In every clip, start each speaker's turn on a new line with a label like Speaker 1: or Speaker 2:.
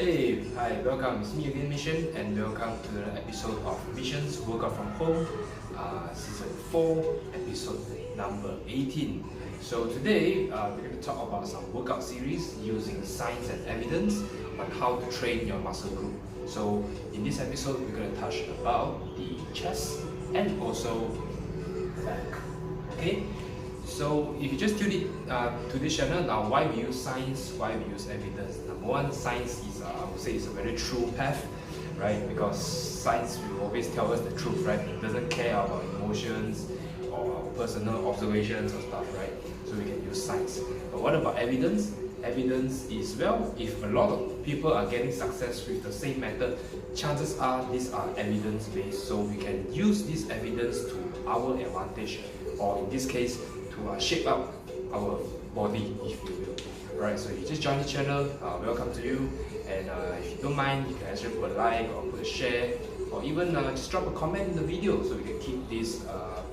Speaker 1: Hey, hi, welcome. It's me again, Mission, and welcome to the episode of Mission's Workout from Home, Season 4, episode number 18. So today, we're going to talk about some workout series using science and evidence on how to train your muscle group. So in this episode, we're going to touch about the chest and also back. Okay? So if you just tune in to this channel, now why we use science, why we use evidence? Number one, science is, I would say, is a very true path, right? Because science will always tell us the truth, right? It doesn't care about emotions or our personal observations or stuff, right? So we can use science. But what about evidence? Evidence is, well, if a lot of people are getting success with the same method, chances are these are evidence-based, so we can use this evidence to our advantage, or in this case, to shape up our body, if you will. Right, so you just joined the channel, welcome to you, and if you don't mind, you can actually put a like or put a share, or even just drop a comment in the video so we can keep this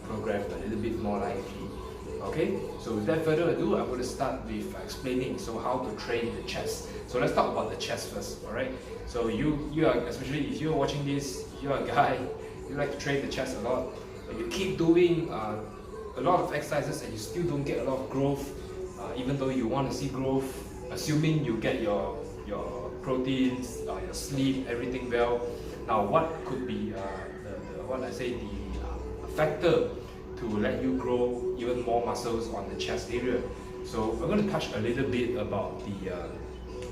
Speaker 1: program a little bit more lively. Okay, so without further ado, I'm going to start with explaining how to train the chest. So let's talk about the chest first, alright? So you are, especially if you're watching this, you're a guy, you like to train the chest a lot, but you keep doing a lot of exercises and you still don't get a lot of growth, even though you want to see growth, assuming you get your proteins, your sleep, everything well. Now what could be the factor to let you grow even more muscles on the chest area? So I'm going to touch a little bit about the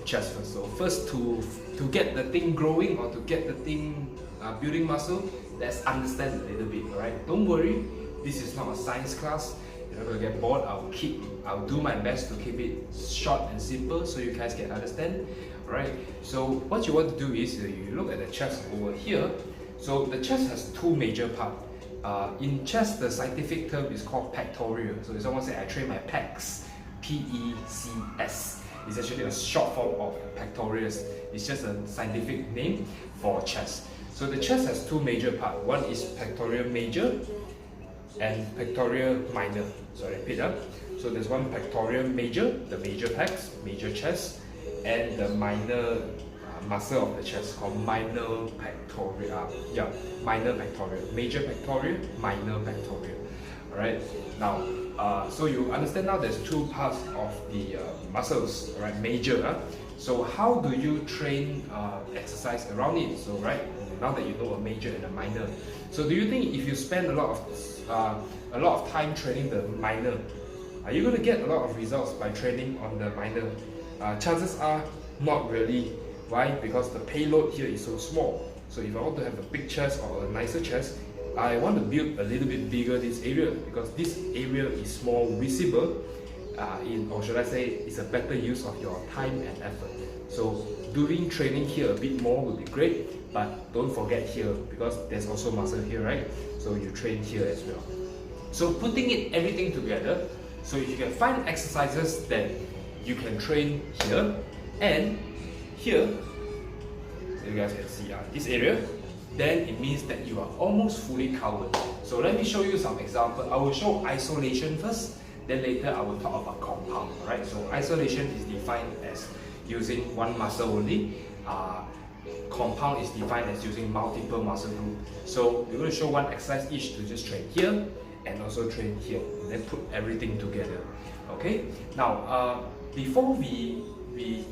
Speaker 1: chest first. So first, to get the thing growing or to get the thing building muscle, let's understand a little bit, alright? Don't worry, this is not a science class. You're not going to get bored. I'll do my best to keep it short and simple so you guys can understand. Alright, so what you want to do is you look at the chest over here. So the chest has two major parts. In chest, the scientific term is called pectoral. So if someone say I train my pecs, P-E-C-S. It's actually a short form of pectoralis. It's just a scientific name for chest. So the chest has two major parts. One is pectoral major and pectoral minor. So I repeat up. So there's one pectoral major, the major pecs, major chest, and the minor muscle of the chest called minor pectoral. Minor pectoral. Major pectoral, minor pectoral. Alright. Now, so you understand now there's two parts of the muscles, right? Major. So how do you train exercise around it? So now that you know a major and a minor. So do you think if you spend a lot of time training the minor, are you going to get a lot of results by training on the minor? Chances are not really. Why? Because the payload here is so small. So if I want to have a big chest or a nicer chest, I want to build a little bit bigger this area, because this area is more visible, or should I say, it's a better use of your time and effort. So doing training here a bit more will be great, but don't forget here, because there's also muscle here, right? So you train here as well. So putting everything together, so if you can find exercises that you can train here and here, so you guys can see this area, then it means that you are almost fully covered. So let me show you some examples. I will show isolation first, then later I will talk about compound. Alright, so isolation is defined as using one muscle only. Compound is defined as using multiple muscle groups. So we're going to show one exercise each to just train here and also train here, and then put everything together. Okay, now before we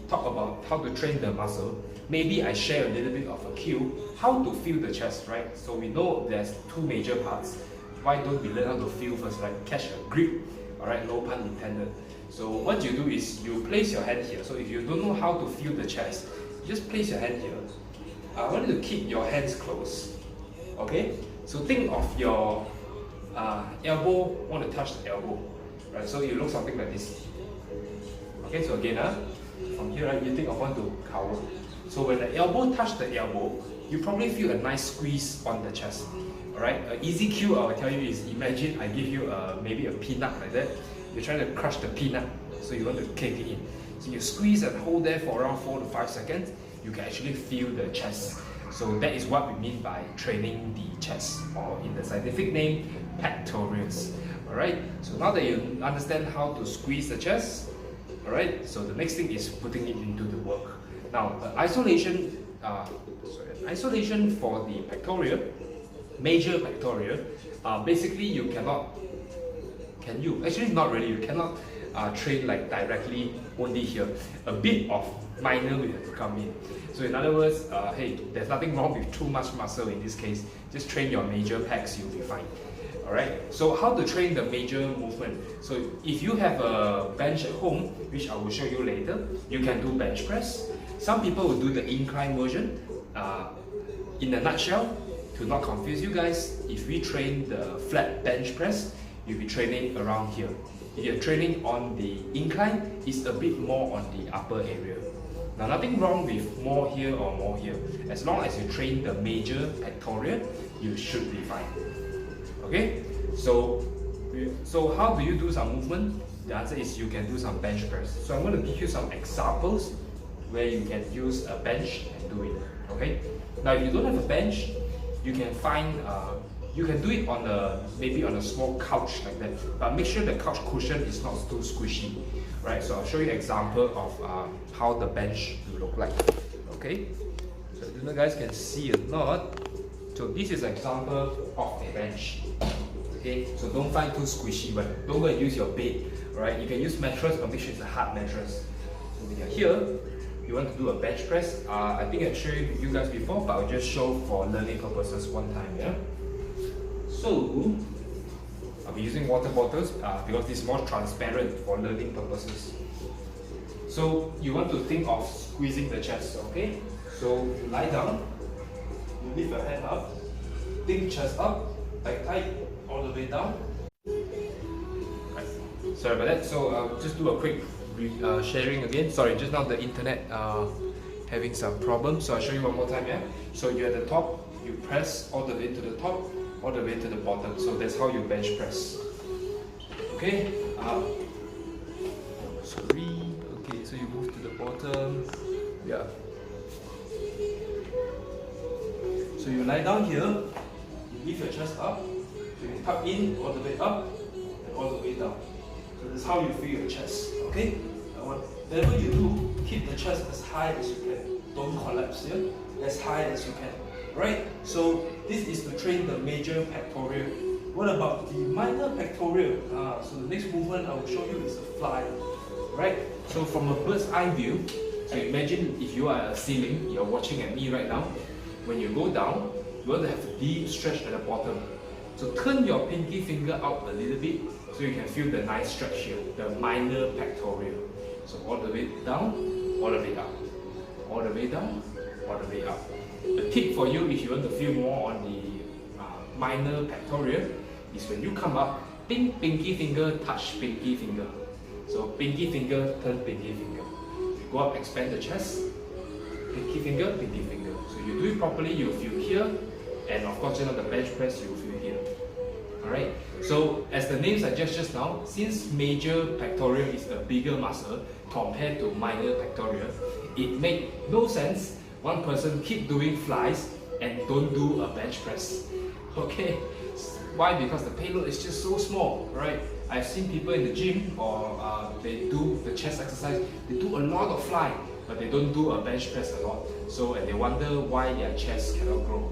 Speaker 1: talk about how to train the muscle, maybe I share a little bit of a cue how to feel the chest, right? So we know there's two major parts. Why don't we learn how to feel first, right? Catch a grip, alright, no pun intended. So what you do is you place your hand here. So if you don't know how to feel the chest, you just place your hand here. I want you to keep your hands close. Okay? So think of your elbow, want to touch the elbow. Right? So you look something like this. Okay, so again, from here, right, you think of one to cover. So when the elbow touch the elbow, you probably feel a nice squeeze on the chest. Alright, an easy cue I will tell you is, imagine I give you maybe a peanut like that. You're trying to crush the peanut, so you want to kick it in. So you squeeze and hold there for around 4 to 5 seconds. You can actually feel the chest. So that is what we mean by training the chest, or in the scientific name, pectoralis. Alright, so now that you understand how to squeeze the chest, Alright, so the next thing is putting it into the work. Now, isolation for the pectoral, major pectoral, basically you cannot, actually not really, you cannot train like directly only here. A bit of minor will have to come in. So in other words, hey, there's nothing wrong with too much muscle in this case. Just train your major pecs, you'll be fine. Alright, so how to train the major movement? So if you have a bench at home, which I will show you later, you can do bench press. Some people will do the incline version. In a nutshell, to not confuse you guys, if we train the flat bench press, you'll be training around here. If you're training on the incline, it's a bit more on the upper area. Now, nothing wrong with more here or more here. As long as you train the major pectoral, you should be fine. Okay? So how do you do some movement? The answer is you can do some bench press. So I'm going to give you some examples where you can use a bench and do it. Okay? Now, if you don't have a bench, you can find you can do it on maybe on a small couch like that, but make sure the couch cushion is not too squishy, right? So I'll show you an example of how the bench will look like. Okay, so I don't know if you guys can see or not. So this is an example of a bench. Okay, so don't find too squishy, but don't go and use your bed. Right, you can use mattress, but make sure it's a hard mattress. So when you're here, you want to do a bench press. I think I've showed you guys before, but I'll just show for learning purposes one time. Yeah. So, I'll be using water bottles because it's more transparent for learning purposes. So, you want to think of squeezing the chest, okay? So, you lie down, you lift your hand up, think chest up, like tight, all the way down. Right. Sorry about that. So, just do a quick sharing again. Sorry, just now the internet having some problems. So, I'll show you one more time, yeah? So, you're at the top, you press all the way to the top, all the way to the bottom. So that's how you bench press. Okay? Sorry. Okay, so you move to the bottom. Yeah. So you lie down here, you lift your chest up, so you tuck in all the way up and all the way down. So that's how you feel your chest. Okay? Whatever you do, keep the chest as high as you can. Don't collapse here. As high as you can. Right? So this is to train the major pectoral. What about the minor pectoral? So the next movement I will show you is a fly. Right? So from a bird's eye view, so imagine if you are at a ceiling, you're watching at me right now. When you go down, you want to have a deep stretch at the bottom. So turn your pinky finger out a little bit so you can feel the nice stretch here, the minor pectoral. So all the way down, all the way up. All the way down, all the way up. A tip for you if you want to feel more on the minor pectoral is when you come up, pinky finger touch pinky finger. So pinky finger turn pinky finger. You go up, expand the chest, pinky finger, pinky finger. So you do it properly, you'll feel here, and of course, the bench press, you'll feel here. Alright, so as the name suggests just now, since major pectoral is a bigger muscle compared to minor pectoral, it makes no sense one person keep doing flies and don't do a bench press. Okay, why? Because the payload is just so small, right? I've seen people in the gym or they do the chest exercise, they do a lot of fly, but they don't do a bench press a lot. So, and they wonder why their chest cannot grow.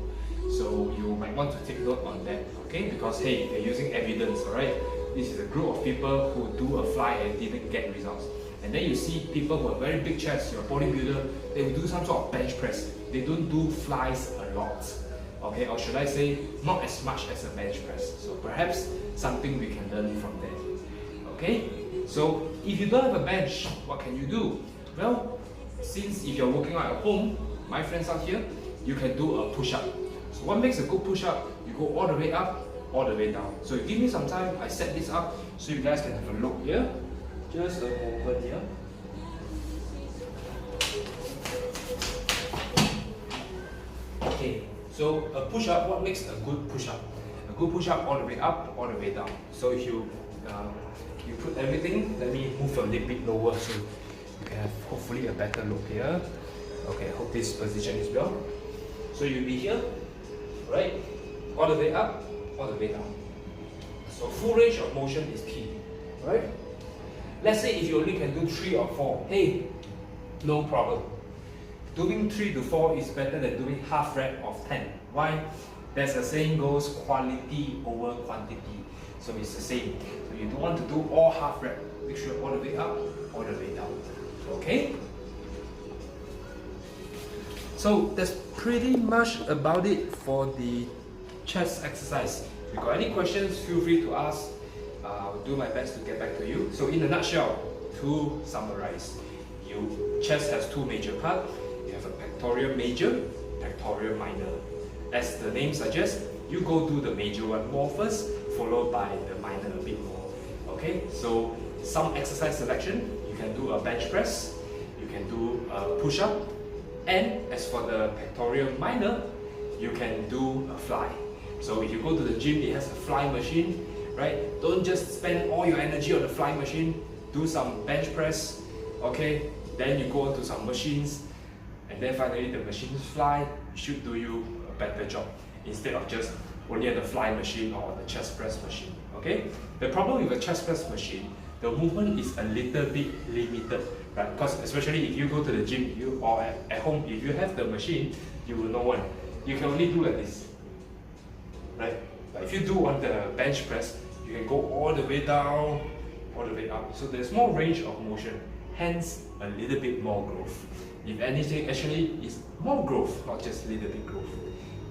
Speaker 1: So you might want to take note on that, okay? Because hey, they're using evidence, alright? This is a group of people who do a fly and didn't get results. And then you see people who have very big chests, you're a bodybuilder, they will do some sort of bench press. They don't do flies a lot, okay? Or should I say, not as much as a bench press. So perhaps something we can learn from there, okay? So if you don't have a bench, what can you do? Well, since if you're working out at home, my friends out here, you can do a push-up. So what makes a good push-up? You go all the way up, all the way down. So give me some time, I set this up so you guys can have a look here. Just a moment here. Okay, so a push-up, what makes a good push-up? A good push-up all the way up, all the way down. So if you put everything, let me move a little bit lower so you can have hopefully a better look here. Okay, I hope this position is well. So you'll be here, right? All the way up, all the way down. So full range of motion is key, right? Let's say if you only can do 3 or 4, hey, no problem. Doing 3 to 4 is better than doing half rep of 10. Why? There's a saying goes, quality over quantity. So it's the same. So you don't want to do all half rep. Make sure all the way up, all the way down. Okay? So that's pretty much about it for the chest exercise. If you got any questions, feel free to ask. I'll do my best to get back to you. So in a nutshell, to summarize, chest has 2 major parts. You have a pectoral major, pectoral minor. As the name suggests, you go do the major one more first, followed by the minor a bit more. Okay, so some exercise selection, you can do a bench press, you can do a push-up, and as for the pectoral minor, you can do a fly. So if you go to the gym, it has a fly machine, right? Don't just spend all your energy on the fly machine, do some bench press, okay? Then you go to some machines, and then finally the machines fly, it should do you a better job instead of just only at the fly machine or the chest press machine. Okay? The problem with a chest press machine, the movement is a little bit limited, right? Because especially if you go to the gym, or at home, if you have the machine, you will know one. You can only do like this, right? But if you do on the bench press, you can go all the way down, all the way up. So there's more range of motion, hence a little bit more growth. If anything, actually, it's more growth, not just a little bit growth.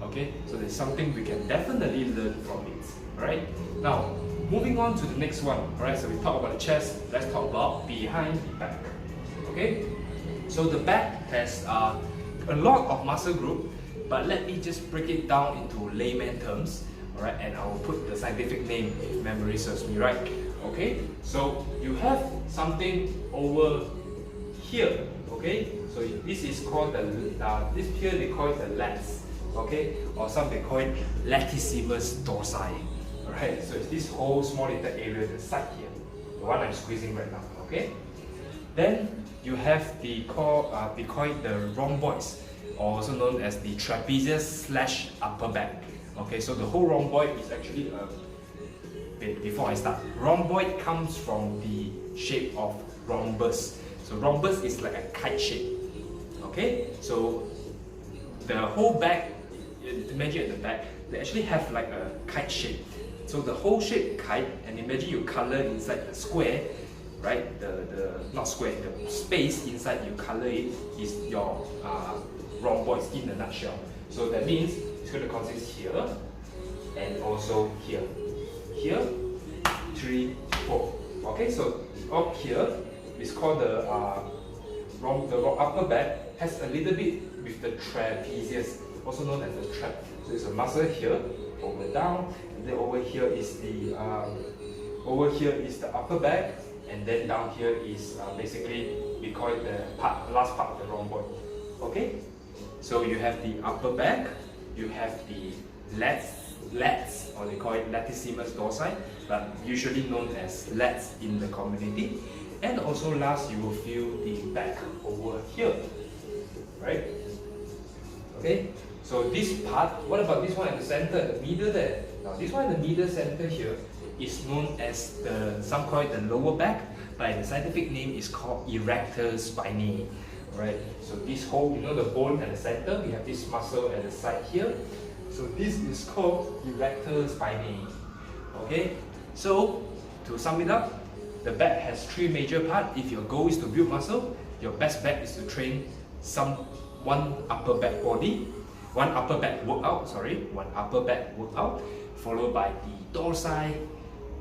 Speaker 1: Okay, so there's something we can definitely learn from it. Alright, now moving on to the next one. Alright, so we talked about the chest, let's talk about behind the back. Okay, so the back has a lot of muscle group, but let me just break it down into layman terms. Alright, and I will put the scientific name if memory serves me right. Okay, so you have something over here. Okay, so this is called the this here they call it the lats. Okay, or some they call it latissimus dorsi. Alright, so it's this whole small little area, the side here, the one I'm squeezing right now. Okay, then you have we call it the rhomboids, or also known as the trapezius / upper back. Okay, so the whole rhomboid is actually before I start, rhomboid comes from the shape of rhombus. So rhombus is like a kite shape. Okay, so the whole back, imagine at the back, they actually have like a kite shape. So the whole shape kite, and imagine you color inside the square, right? The not square, the space inside you color it is your rhomboids in a nutshell. So that means it's going to consist here and also here. Here, 3, 4. Okay, so up here is called the upper back, has a little bit with the trapezius, also known as the trap. So it's a muscle here, over down, and then over here is the upper back, and then down here is basically we call it the last part of the rhomboid. Okay, so you have the upper back, you have the lats, or they call it latissimus dorsi, but usually known as lats in the community. And also last, you will feel the back over here, right? Okay, so this part, what about this one at the center, the middle there? Now this one in the middle center here is known as some call it the lower back, but the scientific name is called Erector Spinae. Right, so this whole, you know, the bone at the center, we have this muscle at the side here. So this is called Erector Spinae. Okay, so to sum it up, the back has 3 major parts. If your goal is to build muscle, your best bet is to train one upper back workout, followed by the dorsi,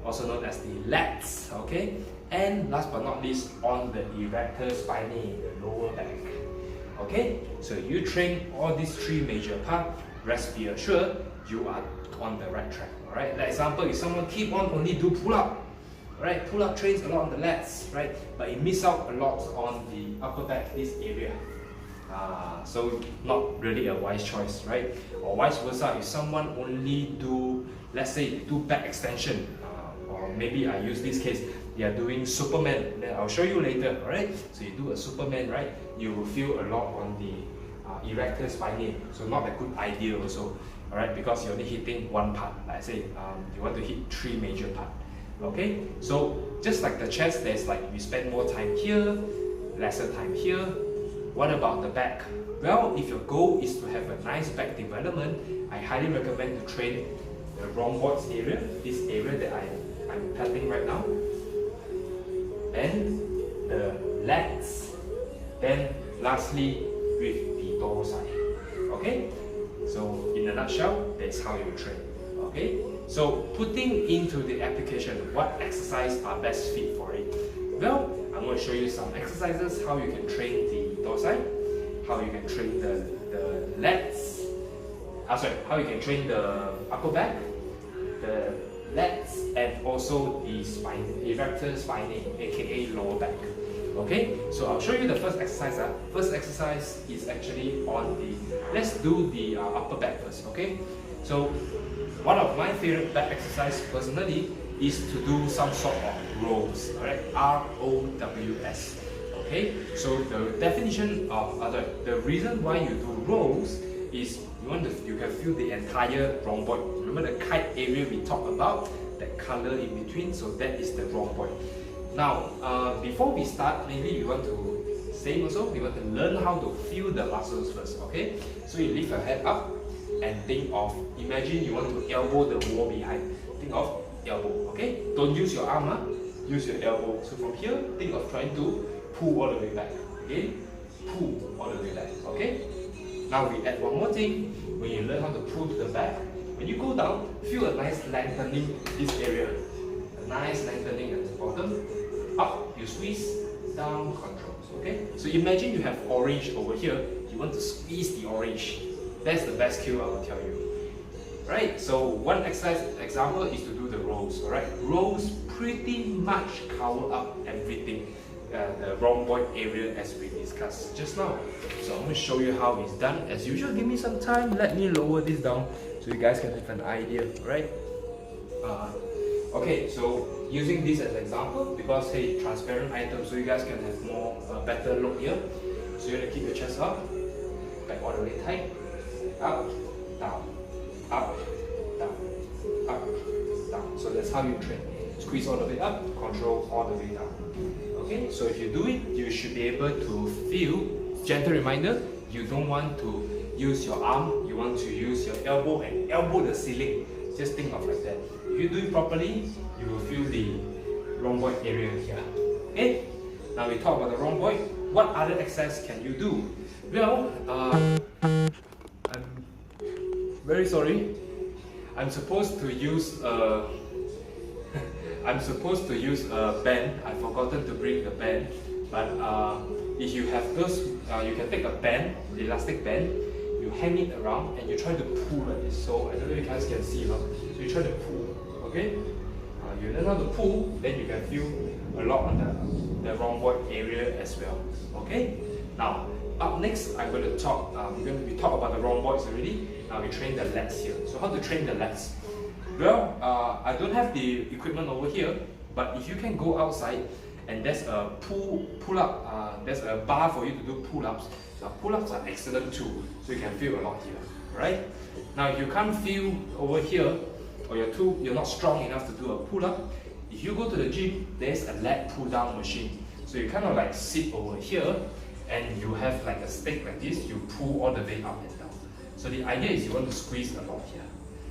Speaker 1: also known as the lats. Okay, and last but not least, on the Erector Spinae, the lower back. Okay, so you train all these 3 major parts, rest be assured you are on the right track. Alright, like example, if someone keep on only do pull-up, right? Pull-up trains a lot on the lats, right? But it miss out a lot on the upper back, this area. So not really a wise choice, right? Or vice versa, if someone only do, let's say, do back extension, or maybe I use this case, they are doing Superman, then I'll show you later, alright? So you do a Superman, right? You will feel a lot on the Erector Spinae, so not a good idea also, alright? Because you're only hitting one part. Like I say, you want to hit 3 major parts. Okay, so just like the chest, there's like we spend more time here, lesser time here. What about the back? Well, if your goal is to have a nice back development, I highly recommend to train the rhomboids area, this area that I'm tapping right now, and the lats. Then lastly, with the dorsi. Okay, so in a nutshell, that's how you train. Okay, so putting into the application, what exercise are best fit for it? Well, I'm going to show you some exercises, how you can train the dorsi, how you can train the lats, how you can train the upper back, the lats, and also the spine, erector spinae, aka lower back. Okay, so I'll show you the first exercise. First exercise is actually on the, let's do the upper back first. Okay, so one of my favorite back exercise personally is to do some sort of rows. Alright, R-O-W-S. Okay, so the definition of the reason why you do rows is you can feel the entire rhomboid. Remember the kite area we talked about, that color in between, so that is the rhomboid. Now, before we start, maybe we want to we want to learn how to feel the muscles first. Okay, so you lift your head up and think of, imagine you want to elbow the wall behind. Think of elbow. Okay, don't use your arm, use your elbow. So from here, think of trying to pull all the way back. Okay, pull all the way back. Okay, now we add one more thing. When you learn how to pull to the back, when you go down, feel a nice lengthening this area, a nice lengthening at the bottom. Up, you squeeze, down, controls. Okay, so imagine you have orange over here, you want to squeeze the orange. That's the best cue I will tell you. Right, so one example is to do the rows. Alright, rows pretty much cover up everything, the rhomboid area as we discussed just now. So I'm going to show you how it's done. As usual, give me some time, let me lower this down so you guys can have an idea. Right. Okay, so using this as an example, because hey, transparent item, so you guys can have more better look here. So you're gonna keep your chest up, back all the way tight, up, down, up, down, up, down. So that's how you train. Squeeze all the way up, control all the way down. Okay, so if you do it, you should be able to feel. Gentle reminder: you don't want to use your arm, you want to use your elbow and elbow the ceiling. Just think of like that. If you do it properly, you will feel the rhomboid area here. Okay? Now we talk about the rhomboid. What other exercise can you do? Well, I'm very sorry. I'm supposed to use a band. I've forgotten to bring the band. But if you have those, you can take a band, the elastic band. You hang it around and you try to pull like this. So I don't know if you guys can see, so you try to pull. Okay, you learn how to pull, then you can feel a lot on the rhomboid area as well. Okay, now up next I'm going to talk. We talk about the rhomboids already. Now we train the lats here. So how to train the lats? Well, I don't have the equipment over here, but if you can go outside and there's a pull up, there's a bar for you to do pull-ups. Pull-ups are excellent too, so you can feel a lot here, right? Now if you can't feel over here, or you're not strong enough to do a pull-up, if you go to the gym, there's a lat pull-down machine. So you kind of like sit over here, and you have like a stick like this, you pull all the way up and down. So the idea is you want to squeeze a lot here.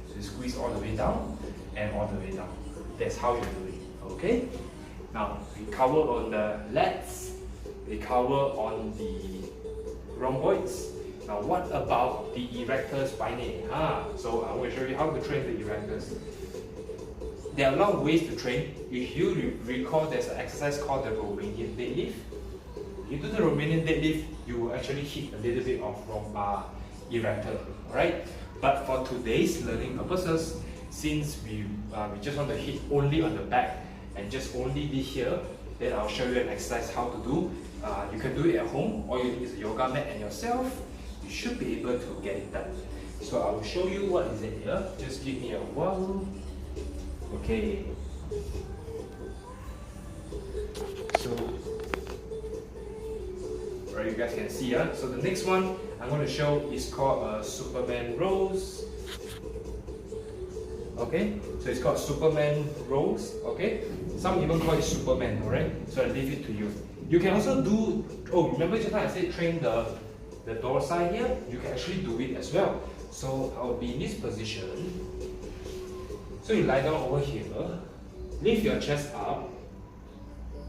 Speaker 1: So you squeeze all the way down, and all the way down. That's how you do it, okay? Now, we cover on the lats, we cover on the rhomboids. Now what about the erector spinae? So I'm going to show you how to train the erectors. There are a lot of ways to train. If you recall, there's an exercise called the Romanian deadlift. If you do the Romanian deadlift, you will actually hit a little bit of erector, right? But for today's learning purposes, since we just want to hit only on the back and just only be here, then I'll show you an exercise how to do. You can do it at home. All you need is a yoga mat and yourself. You should be able to get it done. So I will show you what is it here. Just give me a while. Okay. So, right, you guys can see. So the next one I'm going to show is called Superman rows. Okay, so it's called Superman rows. Okay, some even call it Superman. Alright, so I leave it to you. You can also do. Oh, remember just now I said train the dorsal here. You can actually do it as well. So I'll be in this position. So you lie down over here, lift your chest up,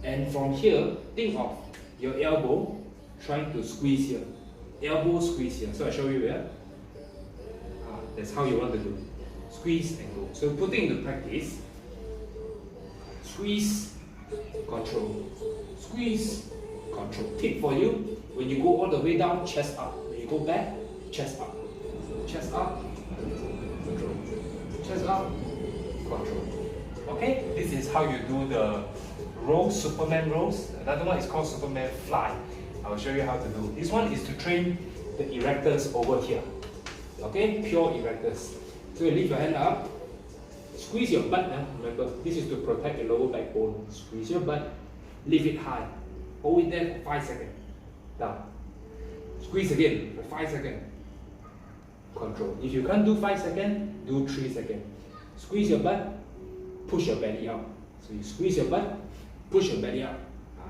Speaker 1: and from here, think of your elbow trying to squeeze here. Elbow squeeze here. So I show you here. That's how you want to do. Squeeze and go. So put it into practice. Squeeze, control. Squeeze, control. Tip for you. When you go all the way down, chest up. When you go back, chest up. Chest up, control. Chest up, control. Okay? This is how you do the rows, Superman rows. Another one is called Superman fly. I will show you how to do. This one is to train the erectors over here. Okay? Pure erectors. So you lift your hand up, squeeze your butt now. Remember, this is to protect your lower backbone. Squeeze your butt, lift it high. Hold it there for 5 seconds. Down. Squeeze again for 5 seconds. Control. If you can't do 5 seconds, do 3 seconds. Squeeze your butt, push your belly out. So you squeeze your butt, push your belly out.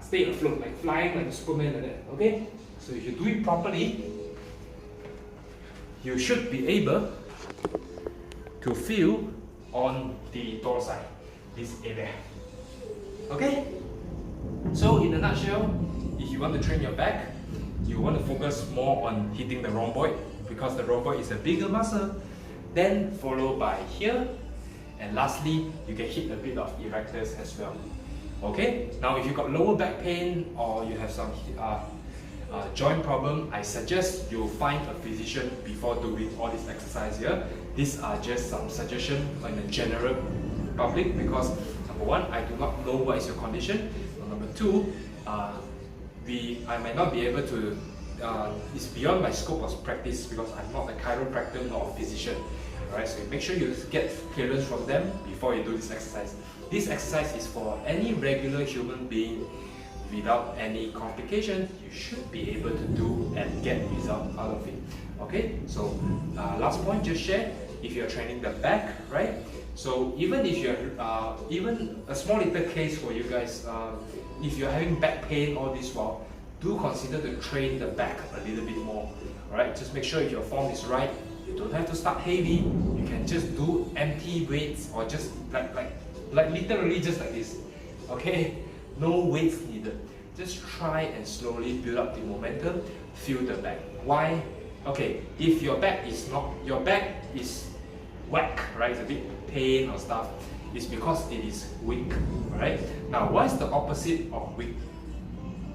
Speaker 1: Stay afloat, like flying like a Superman like that. Okay? So if you do it properly, you should be able to feel on the dorsal, this area. Okay? So in a nutshell, if you want to train your back, you want to focus more on hitting the rhomboid because the rhomboid is a bigger muscle. Then followed by here, and lastly, you can hit a bit of erectors as well. Okay? Now if you've got lower back pain or you have some joint problem, I suggest you find a physician before doing all this exercise here. These are just some suggestions in the general public because number one, I do not know what is your condition. Number two, I might not be able to, it's beyond my scope of practice because I'm not a chiropractor nor a physician. Alright, so make sure you get clearance from them before you do this exercise. This exercise is for any regular human being without any complication. You should be able to do and get results out of it. Okay, so last point, just share if you're training the back, right? So even if you're, even a small little case for you guys, if you're having back pain all this while, do consider to train the back a little bit more. Alright, just make sure if your form is right. You don't have to start heavy. You can just do empty weights or just like literally just like this. Okay, no weights needed. Just try and slowly build up the momentum. Feel the back. Why? Okay, if your back is whack, right? It's a bit pain or stuff. It's because it is weak, right? Now, what is the opposite of weak?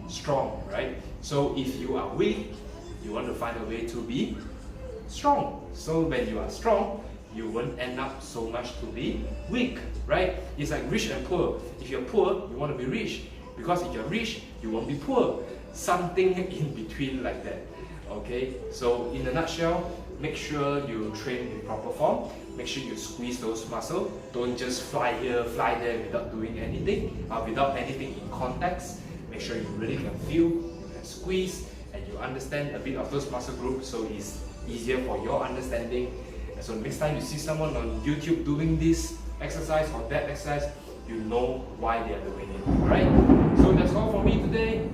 Speaker 1: Strong, right? So if you are weak, you want to find a way to be strong. So when you are strong, you won't end up so much to be weak, right? It's like rich and poor. If you're poor, you want to be rich. Because if you're rich, you won't be poor. Something in between like that. Okay, so in a nutshell, make sure you train in proper form. Make sure you squeeze those muscles. Don't just fly here, fly there without doing anything, without anything in context. Make sure you really can feel, you can squeeze, and you understand a bit of those muscle groups so it's easier for your understanding. And so next time you see someone on YouTube doing this exercise or that exercise, you know why they are doing it. Alright? So that's all for me today.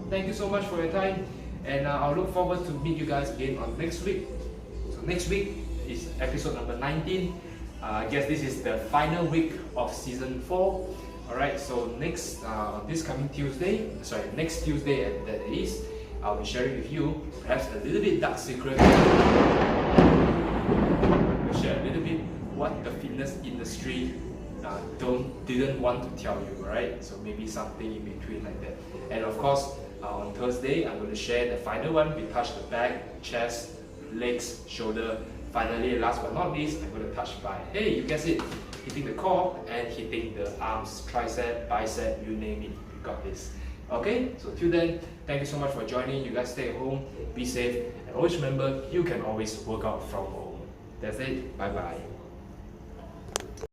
Speaker 1: Thank you so much for your time, and I'll look forward to meet you guys again on next week. So next week is episode number 19. I guess this is the final week of season 4. Alright, so next next Tuesday that is, I'll be sharing with you perhaps a little bit dark secret. I'll share a little bit what the fitness industry didn't want to tell you, right? So maybe something in between like that. And of course, on Thursday, I'm going to share the final one. We touch the back, chest, legs, shoulder. Finally, last but not least, I'm going to touch by, hey, you guess it, hitting the core and hitting the arms, tricep, bicep, you name it, you got this. Okay, so till then, thank you so much for joining. You guys stay at home, be safe, and always remember, you can always work out from home. That's it, bye bye.